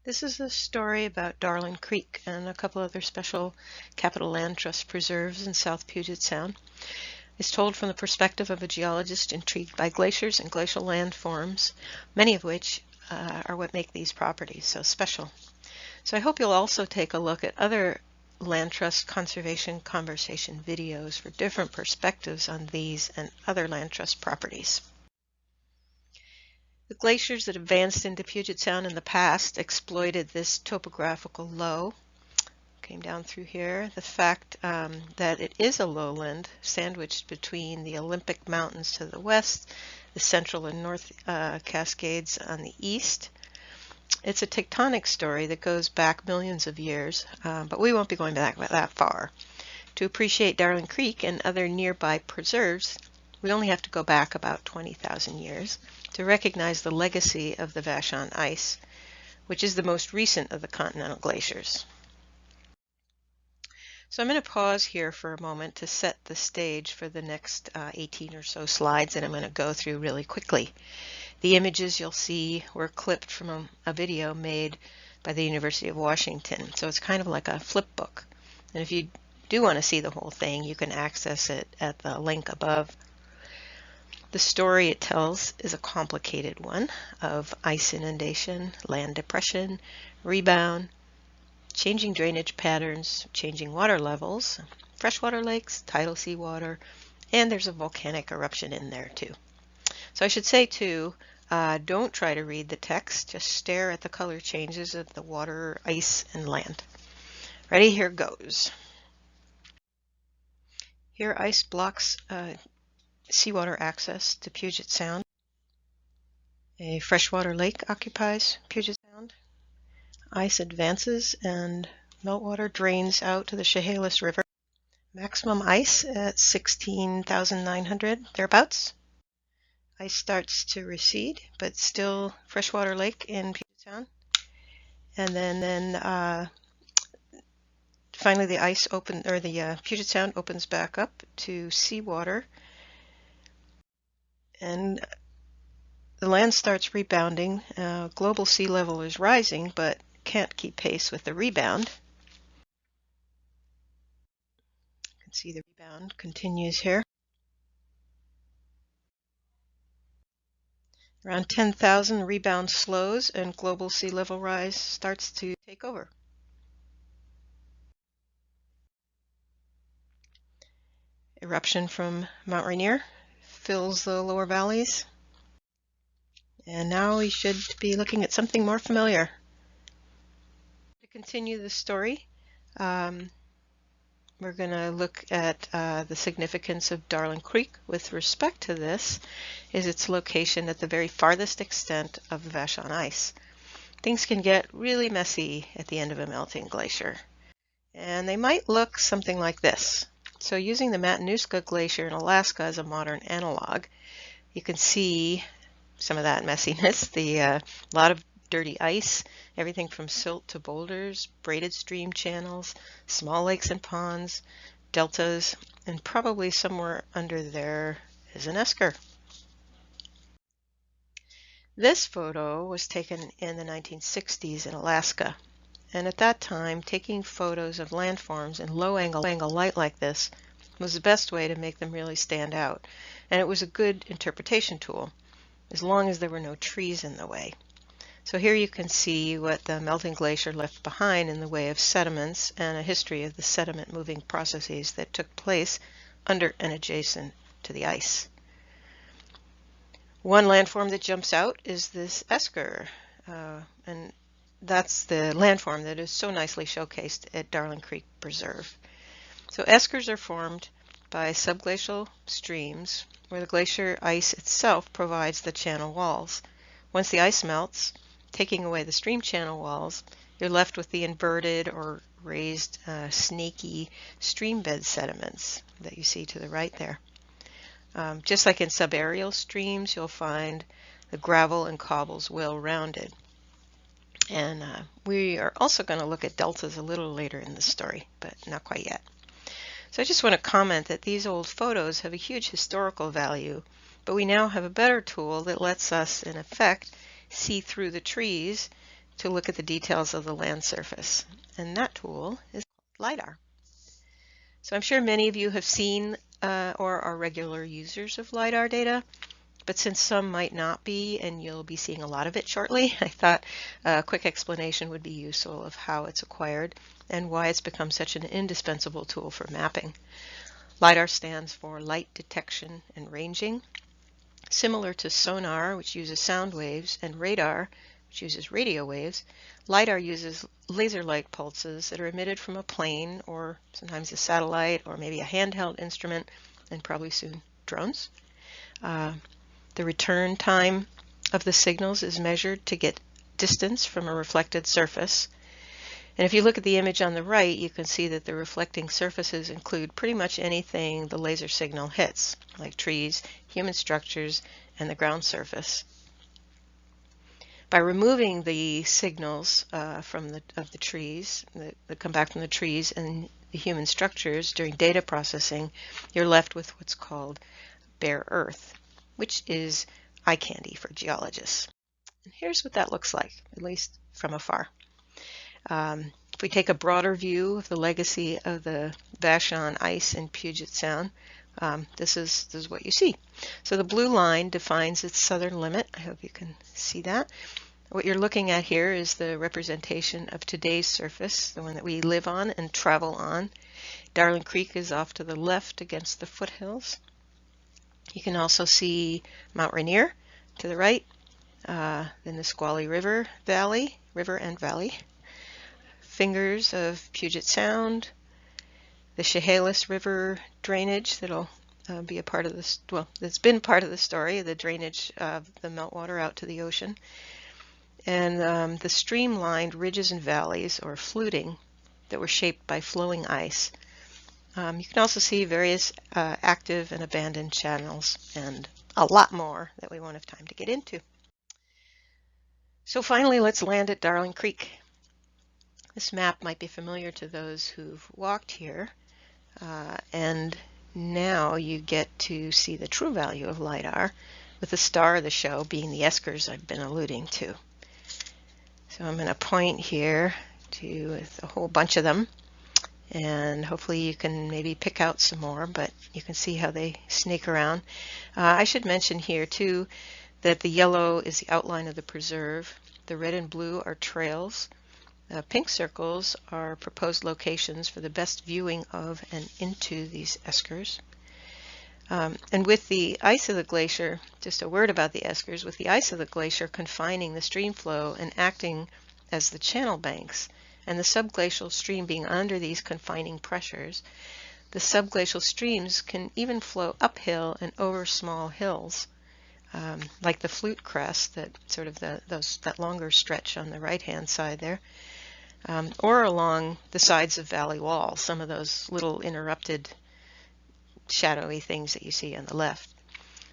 This is a story about Darlin Creek and a couple other special capital land trust preserves in South Puget Sound. It's told from the perspective of a geologist intrigued by glaciers and glacial landforms, many of which are what make these properties so special. So I hope you'll also take a look at other land trust conservation conversation videos for different perspectives on these and other land trust properties. The glaciers that advanced into Puget Sound in the past exploited this topographical low. Came down through here. The fact that it is a lowland sandwiched between the Olympic Mountains to the west, the Central and North Cascades on the east. It's a tectonic story that goes back millions of years, but we won't be going back that far. To appreciate Darlin Creek and other nearby preserves, we only have to go back about 20,000 years to recognize the legacy of the Vashon ice, which is the most recent of the continental glaciers. So I'm going to pause here for a moment to set the stage for the next 18 or so slides that I'm going to go through really quickly. The images you'll see were clipped from a video made by the University of Washington, so it's kind of like a flip book. And if you do want to see the whole thing, you can access it at the link above. The story it tells is a complicated one of ice inundation, land depression, rebound, changing drainage patterns, changing water levels, freshwater lakes, tidal seawater, and there's a volcanic eruption in there too. So I should say too, don't try to read the text, just stare at the color changes of the water, ice, and land. Ready? Here goes. Here ice blocks seawater access to Puget Sound. A freshwater lake occupies Puget Sound. Ice advances and meltwater drains out to the Chehalis River. Maximum ice at 16,900 thereabouts. Ice starts to recede, but still freshwater lake in Puget Sound. And then finally the ice the Puget Sound opens back up to seawater. And the land starts rebounding. Global sea level is rising, but can't keep pace with the rebound. You can see the rebound continues here. Around 10,000, rebound slows and global sea level rise starts to take over. Eruption from Mount Rainier fills the lower valleys. And now we should be looking at something more familiar. To continue the story, we're going to look at the significance of Darlin Creek with respect to this is its location at the very farthest extent of the Vashon ice. Things can get really messy at the end of a melting glacier, and they might look something like this. So using the Matanuska Glacier in Alaska as a modern analog, you can see some of that messiness, the lot of dirty ice, everything from silt to boulders, braided stream channels, small lakes and ponds, deltas, and probably somewhere under there is an esker. This photo was taken in the 1960s in Alaska, and at that time taking photos of landforms in low angle light like this was the best way to make them really stand out, and it was a good interpretation tool as long as there were no trees in the way. So here you can see what the melting glacier left behind in the way of sediments and a history of the sediment moving processes that took place under and adjacent to the ice. One landform that jumps out is this Esker, and that's the landform that is so nicely showcased at Darlin Creek Preserve. So eskers are formed by subglacial streams where the glacier ice itself provides the channel walls. Once the ice melts, taking away the stream channel walls, you're left with the inverted or raised snaky stream bed sediments that you see to the right there. Just like in subaerial streams, you'll find the gravel and cobbles well rounded. And we are also going to look at deltas a little later in the story, but not quite yet. So I just want to comment that these old photos have a huge historical value, but we now have a better tool that lets us, in effect, see through the trees to look at the details of the land surface, and that tool is LiDAR. So I'm sure many of you have seen or are regular users of LiDAR data, but since some might not be, and you'll be seeing a lot of it shortly, I thought a quick explanation would be useful of how it's acquired and why it's become such an indispensable tool for mapping. LiDAR stands for light detection and ranging. Similar to sonar, which uses sound waves, and radar, which uses radio waves, LiDAR uses laser-like pulses that are emitted from a plane or sometimes a satellite or maybe a handheld instrument, and probably soon drones. The return time of the signals is measured to get distance from a reflected surface. And if you look at the image on the right, you can see that the reflecting surfaces include pretty much anything the laser signal hits, like trees, human structures, and the ground surface. By removing the signals of the trees that come back from the trees and the human structures during data processing, you're left with what's called bare earth, which is eye candy for geologists. And here's what that looks like, at least from afar. If we take a broader view of the legacy of the Vashon ice in Puget Sound, this is what you see. So the blue line defines its southern limit. I hope you can see that. What you're looking at here is the representation of today's surface, the one that we live on and travel on. Darlin Creek is off to the left against the foothills. You can also see Mount Rainier to the right, then the Squally River and Valley, fingers of Puget Sound, the Chehalis River drainage that'll be a part of this, well, it's been part of the story, the drainage of the meltwater out to the ocean, and the streamlined ridges and valleys, or fluting, that were shaped by flowing ice. You can also see various active and abandoned channels, and a lot more that we won't have time to get into. So finally, let's land at Darlin Creek. This map might be familiar to those who've walked here, and now you get to see the true value of LiDAR, with the star of the show being the Eskers I've been alluding to. So I'm going to point here to a whole bunch of them, and hopefully you can maybe pick out some more, but you can see how they snake around. I should mention here too that the yellow is the outline of the preserve, the red and blue are trails, pink circles are proposed locations for the best viewing of and into these eskers. And with the ice of the glacier, just a word about the eskers, with the ice of the glacier confining the stream flow and acting as the channel banks, and the subglacial stream being under these confining pressures, the subglacial streams can even flow uphill and over small hills, like the Flute Crest, that sort of that longer stretch on the right-hand side there, or along the sides of valley walls, some of those little interrupted shadowy things that you see on the left.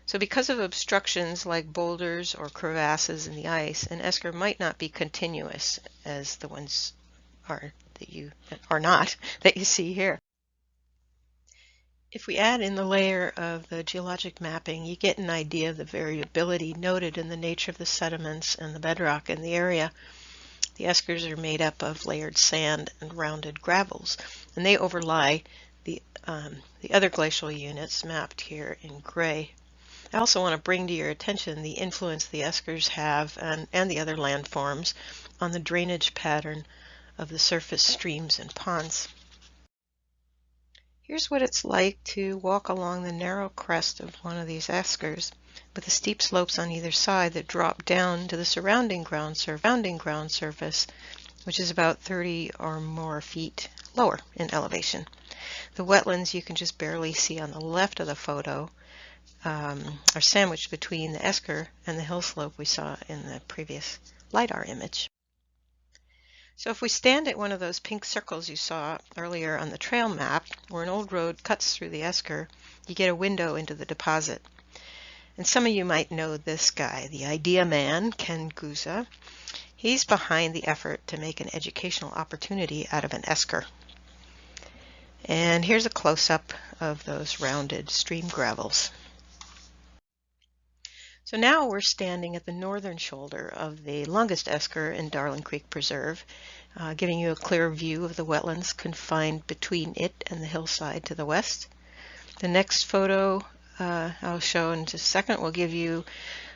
So because of obstructions like boulders or crevasses in the ice, an esker might not be continuous as the ones are that you see here. If we add in the layer of the geologic mapping, you get an idea of the variability noted in the nature of the sediments and the bedrock in the area. The eskers are made up of layered sand and rounded gravels, and they overlie the other glacial units mapped here in gray. I also want to bring to your attention the influence the eskers have, and the other landforms, on the drainage pattern of the surface streams and ponds. Here's what it's like to walk along the narrow crest of one of these eskers, with the steep slopes on either side that drop down to the surrounding ground surface, which is about 30 or more feet lower in elevation. The wetlands you can just barely see on the left of the photo are sandwiched between the esker and the hill slope we saw in the previous LiDAR image. So if we stand at one of those pink circles you saw earlier on the trail map, where an old road cuts through the esker, you get a window into the deposit. And some of you might know this guy, the idea man, Ken Guza. He's behind the effort to make an educational opportunity out of an esker. And here's a close-up of those rounded stream gravels. So now we're standing at the northern shoulder of the longest esker in Darlin Creek Preserve, giving you a clear view of the wetlands confined between it and the hillside to the west. The next photo I'll show in just a second will give you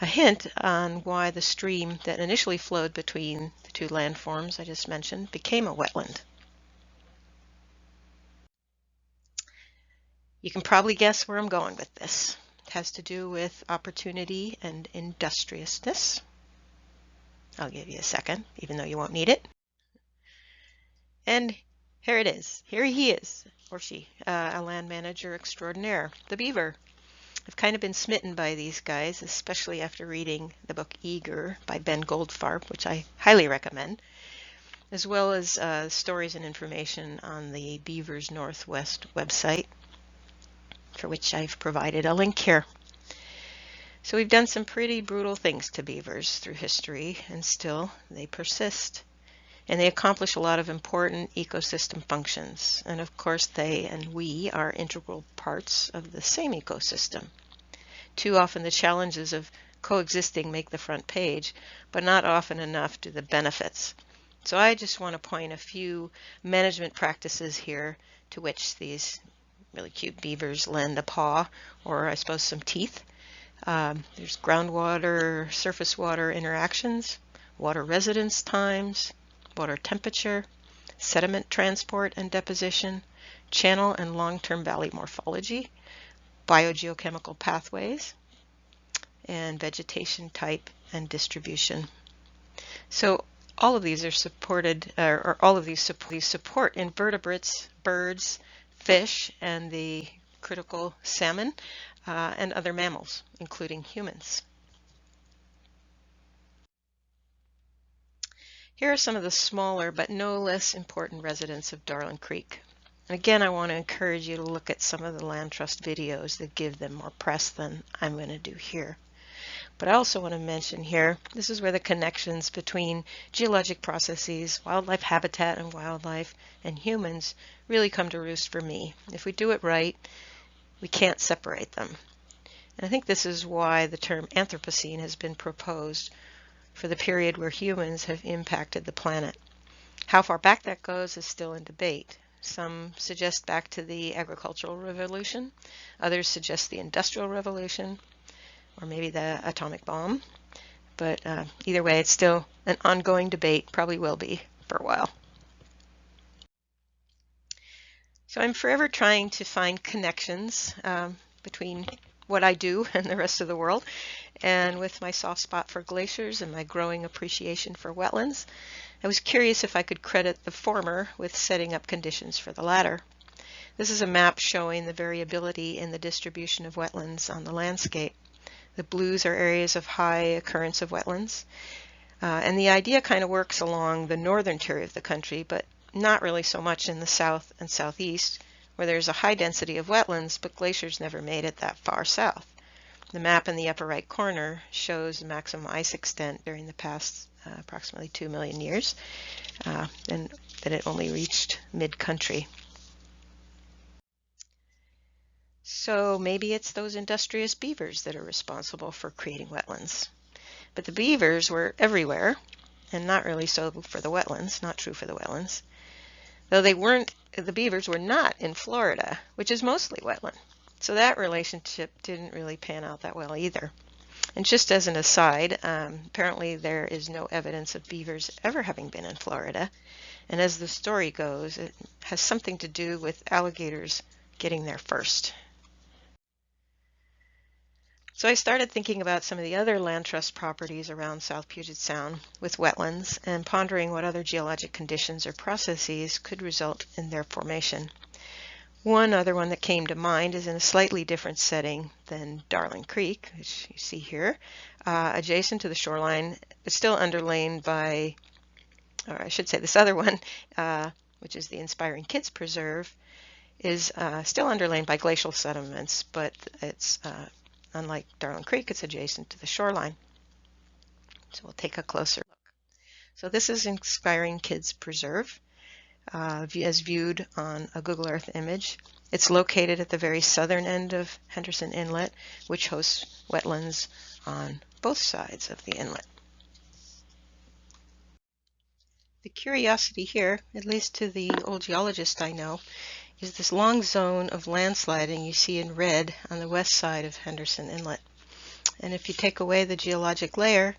a hint on why the stream that initially flowed between the two landforms I just mentioned became a wetland. You can probably guess where I'm going with this. It has to do with opportunity and industriousness. I'll give you a second, even though you won't need it. And here it is. Here he is, or she, a land manager extraordinaire, the Beaver. I've kind of been smitten by these guys, especially after reading the book Esker by Ben Goldfarb, which I highly recommend, as well as stories and information on the Beavers Northwest website, for which I've provided a link here. So we've done some pretty brutal things to beavers through history, and still they persist. And they accomplish a lot of important ecosystem functions. And of course, they and we are integral parts of the same ecosystem. Too often the challenges of coexisting make the front page, but not often enough do the benefits. So I just want to point a few management practices here to which these really cute beavers lend a paw, or I suppose some teeth. There's groundwater, surface water interactions, water residence times, water temperature, sediment transport and deposition, channel and long-term valley morphology, biogeochemical pathways, and vegetation type and distribution. So all of these are supported, or all of these support invertebrates, birds, fish, and the critical salmon, and other mammals, including humans. Here are some of the smaller but no less important residents of Darlin Creek. And again, I want to encourage you to look at some of the land trust videos that give them more press than I'm going to do here. But I also want to mention here, this is where the connections between geologic processes, wildlife habitat and wildlife, and humans really come to roost for me. If we do it right, we can't separate them. And I think this is why the term Anthropocene has been proposed for the period where humans have impacted the planet. How far back that goes is still in debate. Some suggest back to the agricultural revolution, others suggest the industrial revolution, or maybe the atomic bomb. But either way, it's still an ongoing debate, probably will be for a while. So I'm forever trying to find connections between what I do and the rest of the world. And with my soft spot for glaciers and my growing appreciation for wetlands, I was curious if I could credit the former with setting up conditions for the latter. This is a map showing the variability in the distribution of wetlands on the landscape. The blues are areas of high occurrence of wetlands. And the idea kind of works along the northern tier of the country, but not really so much in the south and southeast, where there's a high density of wetlands, but glaciers never made it that far south. The map in the upper right corner shows the maximum ice extent during the past approximately 2 million years, and that it only reached mid-country. So maybe it's those industrious beavers that are responsible for creating wetlands. But the beavers were everywhere, and not really so for the wetlands, not true for the wetlands. Though the beavers were not in Florida, which is mostly wetland. So that relationship didn't really pan out that well either. And just as an aside, apparently there is no evidence of beavers ever having been in Florida. And as the story goes, it has something to do with alligators getting there first. So I started thinking about some of the other land trust properties around South Puget Sound with wetlands and pondering what other geologic conditions or processes could result in their formation. One other one that came to mind is in a slightly different setting than Darlin Creek, which you see here, adjacent to the shoreline. It's still underlain by, or I should say this other one, which is the Inspiring Kids Preserve, is still underlain by glacial sediments, but it's unlike Darlin Creek, it's adjacent to the shoreline. So we'll take a closer look. So this is Inspiring Kids Preserve. as viewed on a Google Earth image. It's located at the very southern end of Henderson Inlet, which hosts wetlands on both sides of the inlet. The curiosity here, at least to the old geologist I know, is this long zone of landsliding you see in red on the west side of Henderson Inlet. And if you take away the geologic layer,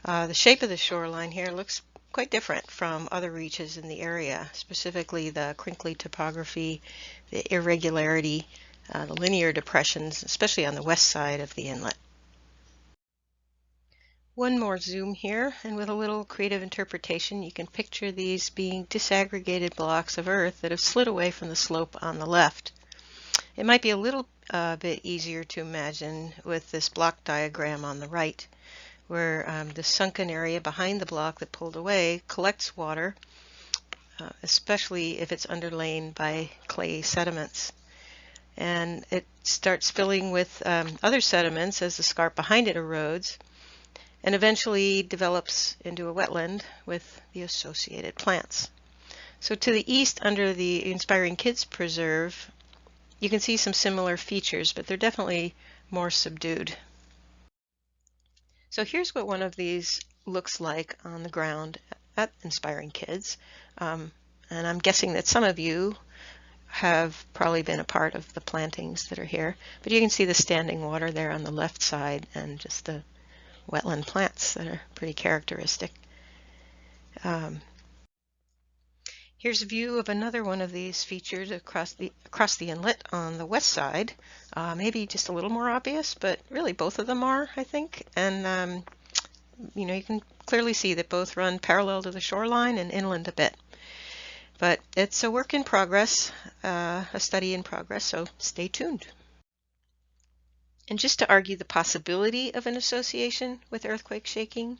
the shape of the shoreline here looks quite different from other reaches in the area, specifically the crinkly topography, the irregularity, the linear depressions, especially on the west side of the inlet. One more zoom here, and with a little creative interpretation, you can picture these being disaggregated blocks of earth that have slid away from the slope on the left. It might be a little bit easier to imagine with this block diagram on the right, where the sunken area behind the block that pulled away collects water, especially if it's underlain by clay sediments. And it starts filling with other sediments as the scarp behind it erodes, and eventually develops into a wetland with the associated plants. So to the east, under the Inspiring Kids Preserve, you can see some similar features, but they're definitely more subdued. So here's what one of these looks like on the ground at Inspiring Kids. And I'm guessing that some of you have probably been a part of the plantings that are here, but you can see the standing water there on the left side and just the wetland plants that are pretty characteristic. Here's a view of another one of these features across the inlet on the west side. Maybe just a little more obvious, but really both of them are, I think. And you know, you can clearly see that both run parallel to the shoreline and inland a bit. But it's a work in progress, a study in progress, so stay tuned. And just to argue the possibility of an association with earthquake shaking,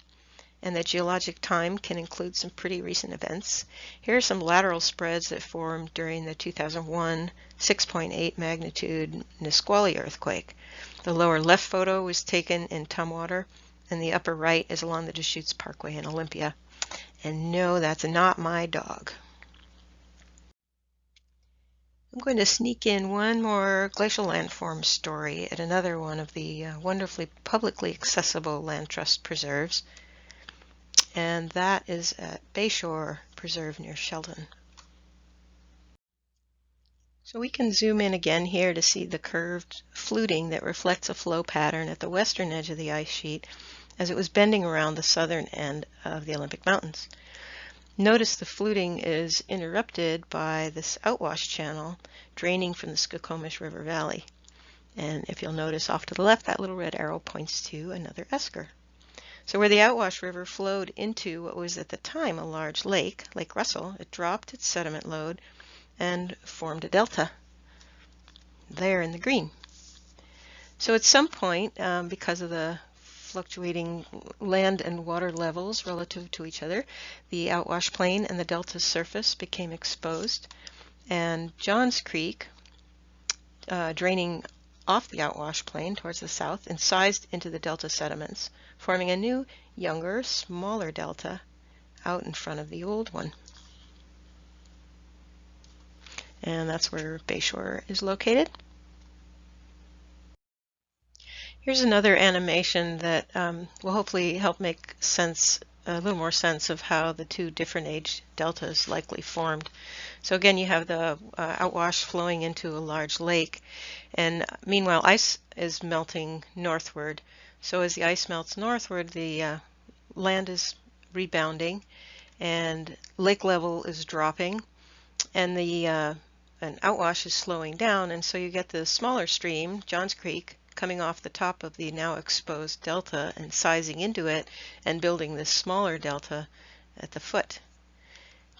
and that geologic time can include some pretty recent events, here are some lateral spreads that formed during the 2001 6.8 magnitude Nisqually earthquake. The lower left photo was taken in Tumwater, and the upper right is along the Deschutes Parkway in Olympia. And no, that's not my dog. I'm going to sneak in one more glacial landform story at another one of the wonderfully publicly accessible land trust preserves, and that is at Bayshore Preserve near Sheldon. So we can zoom in again here to see the curved fluting that reflects a flow pattern at the western edge of the ice sheet as it was bending around the southern end of the Olympic Mountains. Notice the fluting is interrupted by this outwash channel draining from the Skokomish River Valley. And if you'll notice off to the left, that little red arrow points to another Esker. So where the outwash river flowed into what was at the time a large lake, Lake Russell, it dropped its sediment load and formed a delta there in the green. So at some point, because of the fluctuating land and water levels relative to each other, the outwash plain and the delta surface became exposed, and Johns Creek, draining off the outwash plain towards the south, incised into the delta sediments, forming a new, younger, smaller delta out in front of the old one. And that's where Bayshore is located. Here's another animation that will hopefully help make sense, a little more sense of how the two different age deltas likely formed. So again, you have the outwash flowing into a large lake, and meanwhile ice is melting northward. So as the ice melts northward, the land is rebounding and lake level is dropping, and the an outwash is slowing down, and so you get the smaller stream, Johns Creek, coming off the top of the now exposed delta and sizing into it and building this smaller delta at the foot.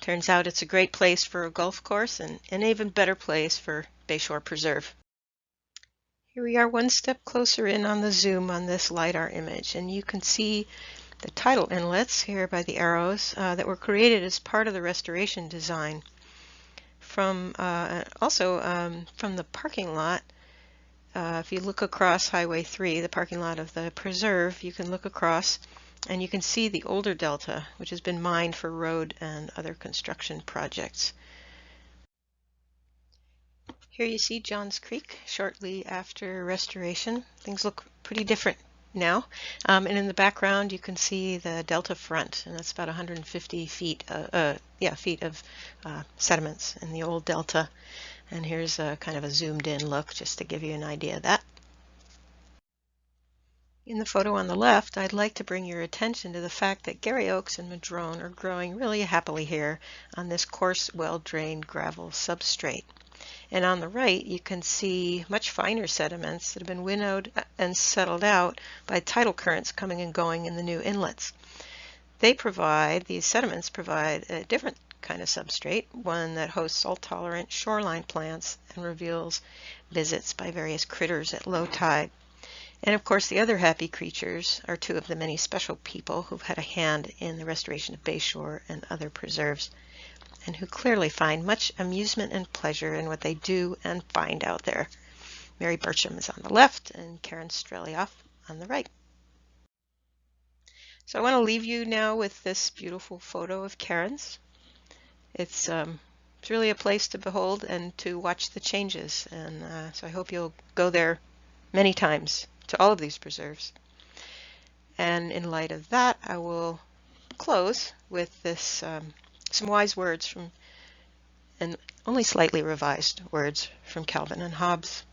Turns out it's a great place for a golf course and an even better place for Bayshore Preserve. Here we are one step closer in on the zoom on this LiDAR image, and you can see the tidal inlets here by the arrows that were created as part of the restoration design. From from the parking lot, if you look across Highway 3, the parking lot of the preserve, you can look across And you can see the older delta, which has been mined for road and other construction projects. Here you see Johns Creek shortly after restoration. Things look pretty different now. And in the background you can see the delta front, and that's about 150 feet, feet of sediments in the old delta. And here's a kind of a zoomed in look just to give you an idea of that. In the photo on the left, I'd like to bring your attention to the fact that Gary oaks and madrone are growing really happily here on this coarse, well-drained gravel substrate. And on the right, you can see much finer sediments that have been winnowed and settled out by tidal currents coming and going in the new inlets. These sediments provide a different kind of substrate, one that hosts salt-tolerant shoreline plants and reveals visits by various critters at low tide. And of course, the other happy creatures are two of the many special people who've had a hand in the restoration of bayshore and other preserves, and who clearly find much amusement and pleasure in what they do and find out there. Mary Burcham is on the left and Karen Strelioff on the right. So I want to leave you now with this beautiful photo of Karen's. It's really a place to behold and to watch the changes, and so I hope you'll go there many times to all of these preserves. And in light of that, I will close with this some wise words from, and only slightly revised words from Calvin and Hobbes.